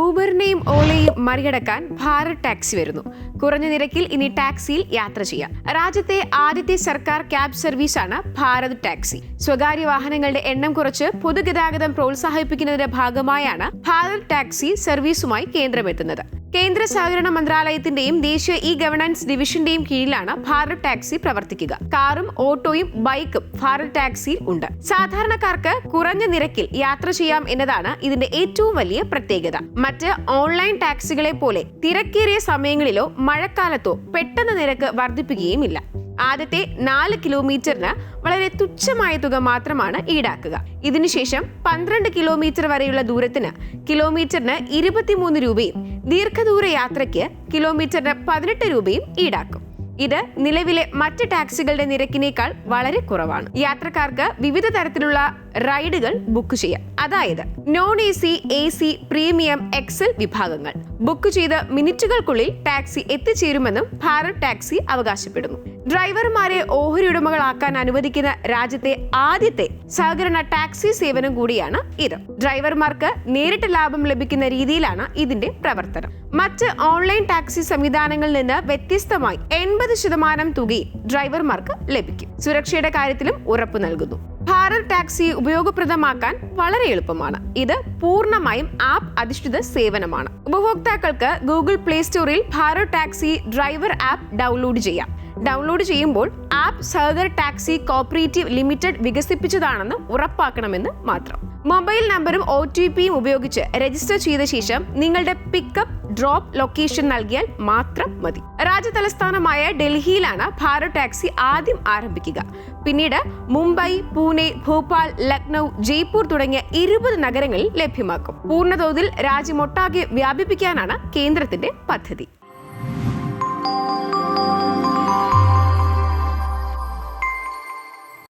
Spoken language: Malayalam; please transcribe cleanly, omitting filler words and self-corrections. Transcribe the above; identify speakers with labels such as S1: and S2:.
S1: ഊബറിനെയും ഓലയും മറികടക്കാൻ ഭാരത് ടാക്സി വരുന്നു. കുറഞ്ഞ നിരക്കിൽ ഇനി ടാക്സിയിൽ യാത്ര ചെയ്യാം. രാജ്യത്തെ ആദ്യത്തെ സർക്കാർ ക്യാബ് സർവീസാണ് ഭാരത് ടാക്സി. സ്വകാര്യ വാഹനങ്ങളുടെ എണ്ണം കുറച്ച് പൊതുഗതാഗതം പ്രോത്സാഹിപ്പിക്കുന്നതിന്റെ ഭാഗമായാണ് ഭാരത് ടാക്സി സർവീസുമായി കേന്ദ്രമെത്തുന്നത്. കേന്ദ്ര സഹകരണ മന്ത്രാലയത്തിന്റെയും ദേശീയ ഇ ഗവേണൻസ് ഡിവിഷന്റെയും കീഴിലാണ് ഭാരത് ടാക്സി പ്രവർത്തിക്കുക. കാറും ഓട്ടോയും ബൈക്കും ഭാരത് ടാക്സിയിൽ ഉണ്ട്. സാധാരണക്കാർക്ക് കുറഞ്ഞ നിരക്കിൽ യാത്ര ചെയ്യാം എന്നതാണ് ഇതിന്റെ ഏറ്റവും വലിയ പ്രത്യേകത. മറ്റ് ഓൺലൈൻ ടാക്സികളെ പോലെ തിരക്കേറിയ സമയങ്ങളിലോ മഴക്കാലത്തോ പെട്ടെന്ന് നിരക്ക് വർദ്ധിപ്പിക്കുകയുമില്ല. ആദ്യത്തെ 4 കിലോമീറ്ററിന് വളരെ തുച്ഛമായ തുക മാത്രമാണ് ഈടാക്കുക. ഇതിനുശേഷം 12 കിലോമീറ്റർ വരെയുള്ള ദൂരത്തിന് കിലോമീറ്ററിന് 23 രൂപയും ദീർഘദൂര യാത്രയ്ക്ക് കിലോമീറ്ററിന് 18 രൂപയും ഈടാക്കും. ഇത് നിലവിലെ മറ്റ് ടാക്സികളുടെ നിരക്കിനേക്കാൾ വളരെ കുറവാണ്. യാത്രക്കാർക്ക് വിവിധ തരത്തിലുള്ള റൈഡുകൾ ബുക്ക് ചെയ്യാം. അതായത് non AC, AC, premium, XL വിഭാഗങ്ങൾ. ബുക്ക് ചെയ്ത് മിനിറ്റുകൾക്കുള്ളിൽ ടാക്സി എത്തിച്ചേരുമെന്നും ഭാരത് ടാക്സി അവകാശപ്പെടുന്നു. ഡ്രൈവർമാരെ ഓഹരി ഉടമകളാക്കാൻ അനുവദിക്കുന്ന രാജ്യത്തെ ആദ്യത്തെ സഹകരണ ടാക്സി സേവനം കൂടിയാണ് ഇത്. ഡ്രൈവർമാർക്ക് നേരിട്ട് ലാഭം ലഭിക്കുന്ന രീതിയിലാണ് ഇതിന്റെ പ്രവർത്തനം. മറ്റ് ഓൺലൈൻ ടാക്സി സംവിധാനങ്ങളിൽ നിന്ന് വ്യത്യസ്തമായി 80% തുകയും ഡ്രൈവർമാർക്ക് ലഭിക്കും. സുരക്ഷയുടെ കാര്യത്തിലും ഉറപ്പു നൽകുന്നു. ഭാരത് ടാക്സി ഉപയോഗപ്രദമാക്കാൻ വളരെ എളുപ്പമാണ്. ഇത് പൂർണ്ണമായും ആപ്പ് അധിഷ്ഠിത സേവനമാണ്. ഉപഭോക്താക്കൾക്ക് ഗൂഗിൾ പ്ലേ സ്റ്റോറിൽ Bharat taxi driver app download ചെയ്യാം. ഡൗൺലോഡ് ചെയ്യുമ്പോൾ app Sahakar taxi cooperative limited വികസിപ്പിച്ചതാണെന്ന് ഉറപ്പാക്കണമെന്ന് മാത്രം. മൊബൈൽ നമ്പറും OTPയും ഉപയോഗിച്ച് രജിസ്റ്റർ ചെയ്ത ശേഷം നിങ്ങളുടെ പിക്കപ്പ് ഡ്രോപ്പ് ലൊക്കേഷൻ നൽകിയാൽ മാത്രം മതി. രാജ്യതലസ്ഥാനമായ ഡൽഹിയിലാണ് ഭാരത് ടാക്സി ആദ്യം ആരംഭിക്കുക. പിന്നീട് മുംബൈ, പൂനെ, ഭോപ്പാൽ, ലക്നൗ, ജയ്പൂർ തുടങ്ങിയ 20 നഗരങ്ങളിൽ ലഭ്യമാക്കും. പൂർണ്ണതോതിൽ രാജ്യമൊട്ടാകെ വ്യാപിപ്പിക്കാനാണ് കേന്ദ്രത്തിന്റെ പദ്ധതി.